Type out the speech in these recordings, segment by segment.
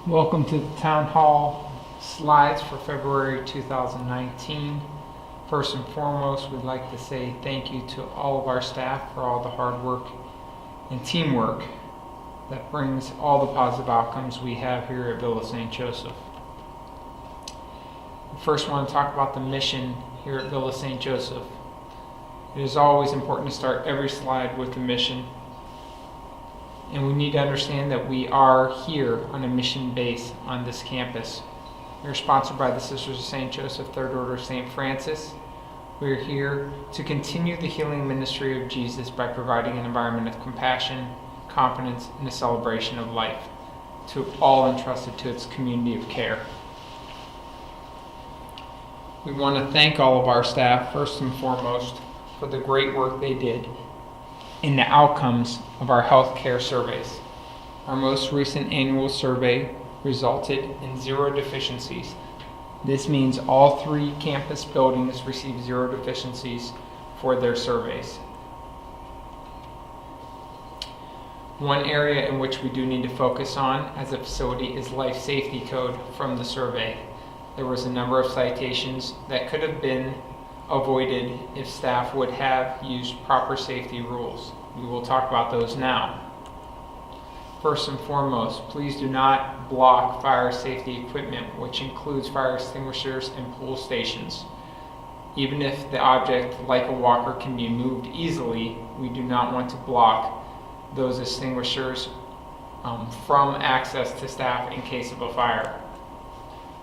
Welcome to the Town Hall slides for February 2019. First and foremost, we'd like to say thank you to all of our staff for all the hard work and teamwork that brings all the positive outcomes we have here at Villa St. Joseph. First, I want to talk about the mission here at Villa St. Joseph. It is always important to start every slide with the mission. And we need to understand that we are here on a mission base on this campus. We are sponsored by the Sisters of St. Joseph, Third Order of St. Francis. We are here to continue the healing ministry of Jesus by providing an environment of compassion, confidence, and a celebration of life to all entrusted to its community of care. We want to thank all of our staff, first and foremost, for the great work they did in the outcomes of our healthcare surveys. Our most recent annual survey resulted in 0 deficiencies. This means all 3 campus buildings received 0 deficiencies for their surveys. One area in which we do need to focus on as a facility is life safety code from the survey. There was a number of citations that could have been avoided if staff would have used proper safety rules. We will talk about those now. First and foremost, please do not block fire safety equipment, which includes fire extinguishers and pull stations. Even if the object, like a walker, can be moved easily, we do not want to block those extinguishers from access to staff in case of a fire.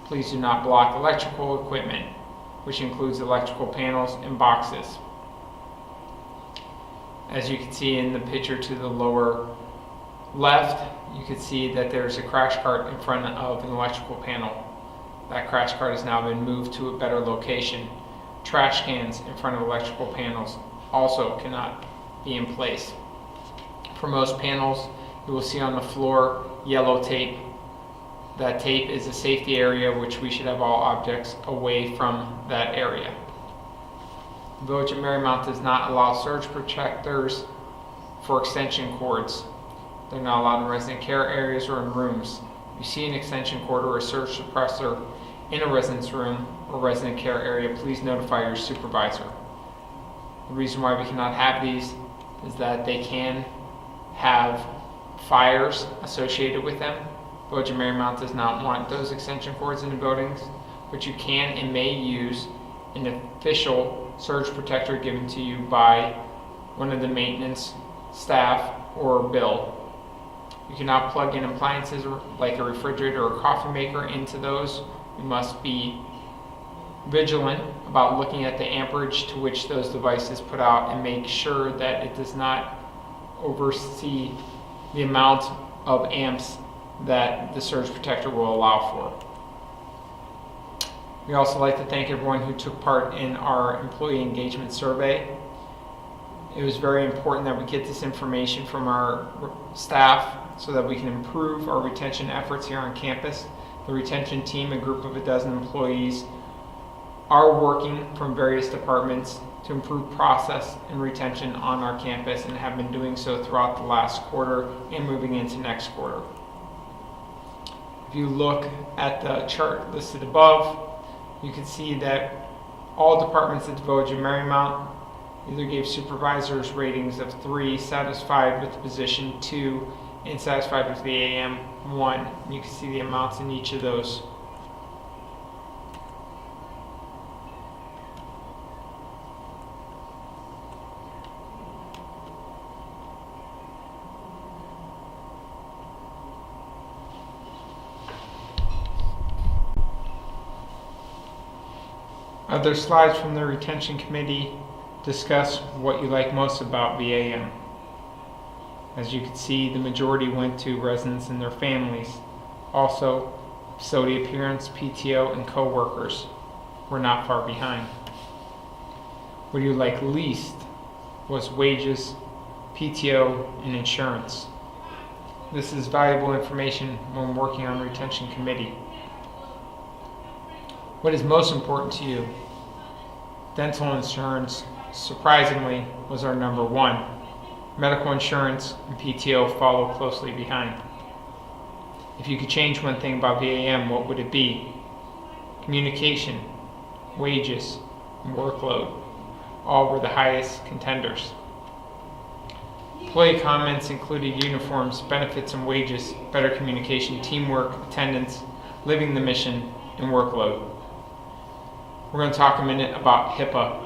Please do not block electrical equipment, which includes electrical panels and boxes. As you can see in the picture to the lower left, you can see that there's a crash cart in front of an electrical panel. That crash cart has now been moved to a better location. Trash cans in front of electrical panels also cannot be in place. For most panels, you will see on the floor yellow tape. That tape is a safety area, which we should have all objects away from that area. The Village of Marymount does not allow surge protectors for extension cords. They're not allowed in resident care areas or in rooms. If you see an extension cord or a surge suppressor in a residence room or resident care area, please notify your supervisor. The reason why we cannot have these is that they can have fires associated with them. Village of Marymount does not want those extension cords in the buildings, but you can and may use an official surge protector given to you by one of the maintenance staff or Bill. You cannot plug in appliances like a refrigerator or coffee maker into those. You must be vigilant about looking at the amperage to which those devices put out and make sure that it does not oversee the amount of amps that the surge protector will allow for. We also like to thank everyone who took part in our employee engagement survey. It was very important that we get this information from our staff so that we can improve our retention efforts here on campus. The retention team, a group of 12 employees, are working from various departments to improve process and retention on our campus and have been doing so throughout the last quarter and moving into next quarter. If you look at the chart listed above, you can see that all departments at the Village of Marymount either gave supervisors ratings of 3, satisfied with the position, 2, and satisfied with the AM, 1. And you can see the amounts in each of those. Other slides from the retention committee discuss what you like most about VAM. As you can see, the majority went to residents and their families. Also, facility appearance, PTO, and co-workers were not far behind. What you like least was wages, PTO, and insurance. This is valuable information when working on retention committee. What is most important to you? Dental insurance, surprisingly, was our number 1. Medical insurance and PTO follow closely behind. If you could change one thing about VAM, what would it be? Communication, wages, and workload all were the highest contenders. Employee comments included uniforms, benefits and wages, better communication, teamwork, attendance, living the mission, and workload. We're going to talk a minute about HIPAA,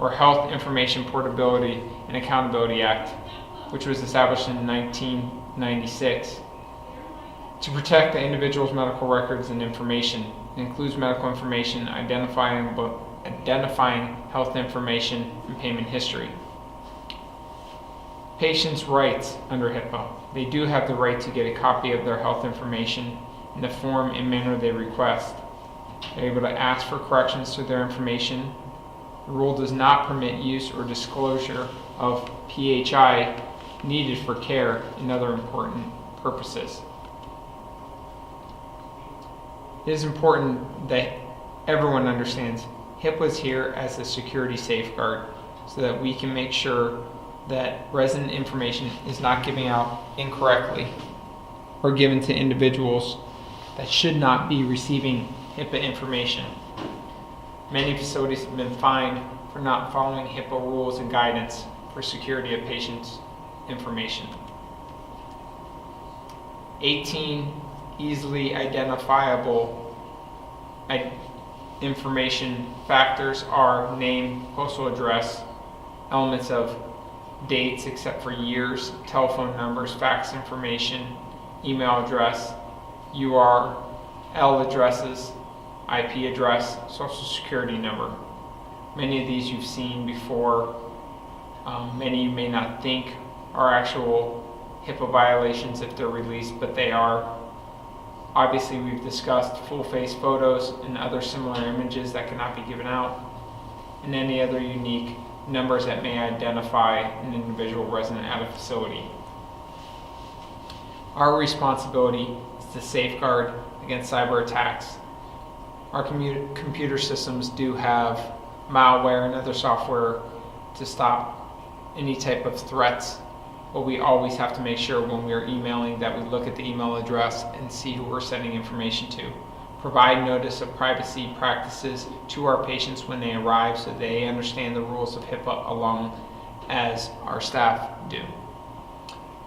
or Health Information Portability and Accountability Act, which was established in 1996 to protect the individual's medical records and information. It includes medical information, identifying health information, and payment history. Patients' rights under HIPAA. They do have the right to get a copy of their health information in the form and manner they request. They're able to ask for corrections to their information. The rule does not permit use or disclosure of PHI needed for care and other important purposes. It is important that everyone understands HIPAA is here as a security safeguard so that we can make sure that resident information is not given out incorrectly or given to individuals that should not be receiving HIPAA information. Many facilities have been fined for not following HIPAA rules and guidance for security of patients' information. 18 easily identifiable information factors are name, postal address, elements of dates except for years, telephone numbers, fax information, email address, URL addresses, IP address, social security number. Many of these you've seen before. Many you may not think are actual HIPAA violations if they're released, but they are. Obviously, we've discussed full face photos and other similar images that cannot be given out, and any other unique numbers that may identify an individual resident at a facility. Our responsibility is to safeguard against cyber attacks. Our computer systems do have malware and other software to stop any type of threats, but we always have to make sure when we are emailing that we look at the email address and see who we're sending information to. Provide notice of privacy practices to our patients when they arrive so they understand the rules of HIPAA along as our staff do.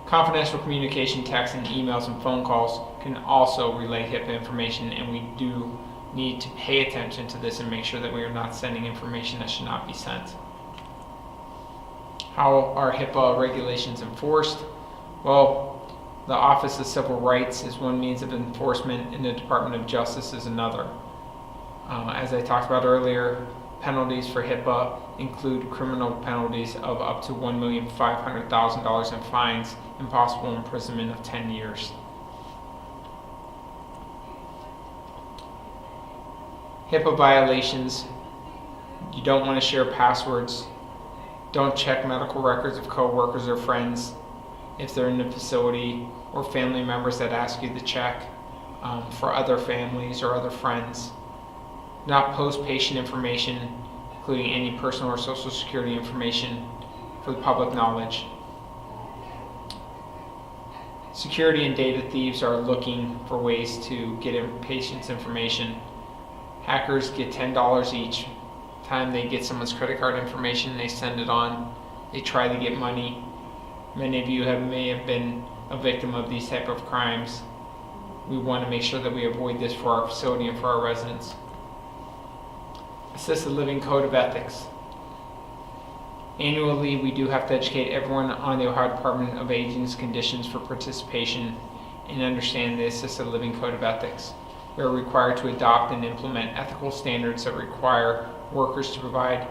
Confidential communication, texts and emails and phone calls can also relay HIPAA information, and we do need to pay attention to this and make sure that we are not sending information that should not be sent. How are HIPAA regulations enforced? Well, the Office of Civil Rights is one means of enforcement, and the Department of Justice is another. As I talked about earlier, penalties for HIPAA include criminal penalties of up to $1,500,000 in fines and possible imprisonment of 10 years. HIPAA violations: you don't want to share passwords. Don't check medical records of coworkers or friends if they're in the facility, or family members that ask you to check for other families or other friends. Not post patient information, including any personal or social security information, for the public knowledge. Security and data thieves are looking for ways to get patients' information. Hackers get $10 each time they get someone's credit card information. They send it on. They try to get money. Many of you may have been a victim of these type of crimes. We want to make sure that we avoid this for our facility and for our residents. Assisted Living Code of Ethics. Annually, we do have to educate everyone on the Ohio Department of Aging's conditions for participation and understand the Assisted Living Code of Ethics. We are required to adopt and implement ethical standards that require workers to provide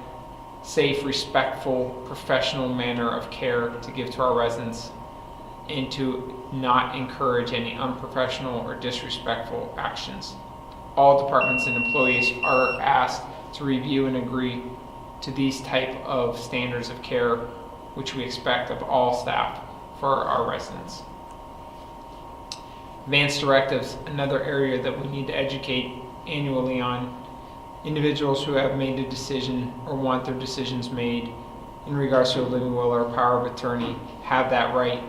safe, respectful, professional manner of care to give to our residents, and to not encourage any unprofessional or disrespectful actions. All departments and employees are asked to review and agree to these type of standards of care, which we expect of all staff for our residents. Advanced directives, another area that we need to educate annually on. Individuals who have made a decision or want their decisions made in regards to a living will or power of attorney have that right.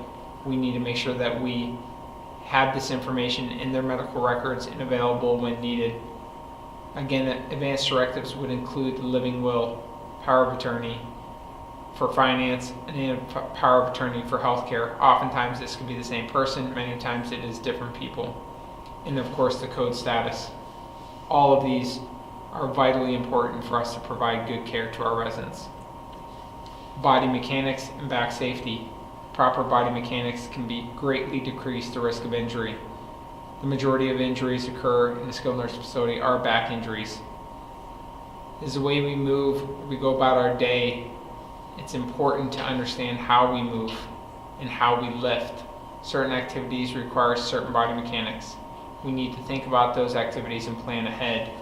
We need to make sure that we have this information in their medical records and available when needed. Again, advanced directives would include the living will, power of attorney for finance, and a power of attorney for healthcare. Oftentimes this could be the same person, many times it is different people. And of course the code status. All of these are vitally important for us to provide good care to our residents. Body mechanics and back safety. Proper body mechanics can greatly decrease the risk of injury. The majority of injuries occur in a skilled nursing facility are back injuries. As the way we move, we go about our day, it's important to understand how we move and how we lift. Certain activities require certain body mechanics. We need to think about those activities and plan ahead.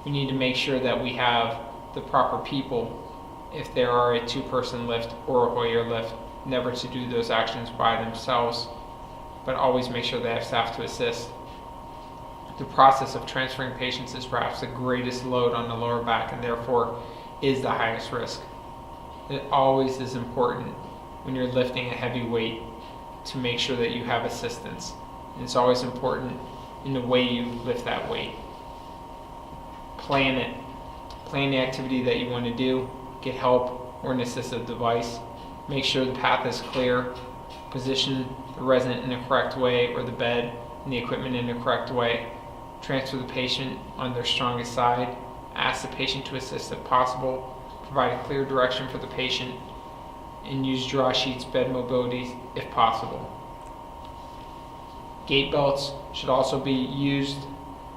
We need to make sure that we have the proper people if there are a two-person lift or a Hoyer lift, never to do those actions by themselves, but always make sure they have staff to assist. The process of transferring patients is perhaps the greatest load on the lower back and therefore is the highest risk. It always is important when you're lifting a heavy weight to make sure that you have assistance. And it's always important in the way you lift that weight. Plan it. Plan the activity that you want to do. Get help or an assistive device. Make sure the path is clear. Position the resident in the correct way or the bed and the equipment in the correct way. Transfer the patient on their strongest side. Ask the patient to assist if possible. Provide a clear direction for the patient and use draw sheets, bed mobility if possible. Gait belts should also be used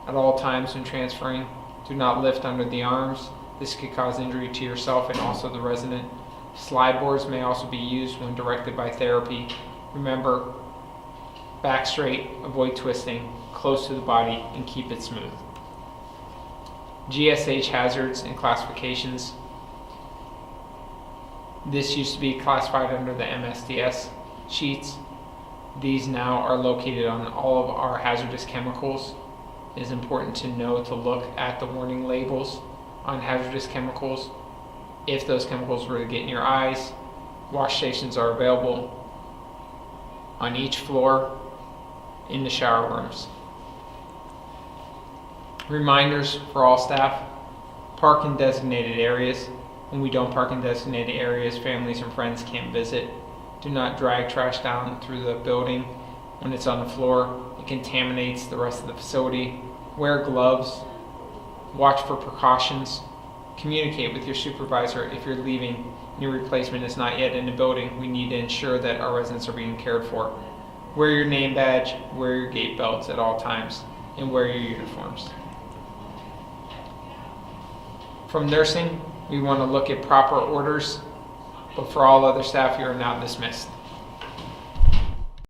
at all times when transferring. Do not lift under the arms. This could cause injury to yourself and also the resident. Slide boards may also be used when directed by therapy. Remember, back straight, avoid twisting, close to the body, and keep it smooth. GSH hazards and classifications. This used to be classified under the MSDS sheets. These now are located on all of our hazardous chemicals. It is important to know to look at the warning labels on hazardous chemicals. If those chemicals were to get in your eyes, wash stations are available on each floor in the shower rooms. Reminders for all staff: park in designated areas. When we don't park in designated areas, families and friends can't visit. Do not drag trash down through the building when it's on the floor. It contaminates the rest of the facility. Wear gloves. Watch for precautions. Communicate with your supervisor if you're leaving and your replacement is not yet in the building. We need to ensure that our residents are being cared for. Wear your name badge, wear your gait belts at all times, and wear your uniforms. From nursing, we want to look at proper orders, but for all other staff, you are now dismissed.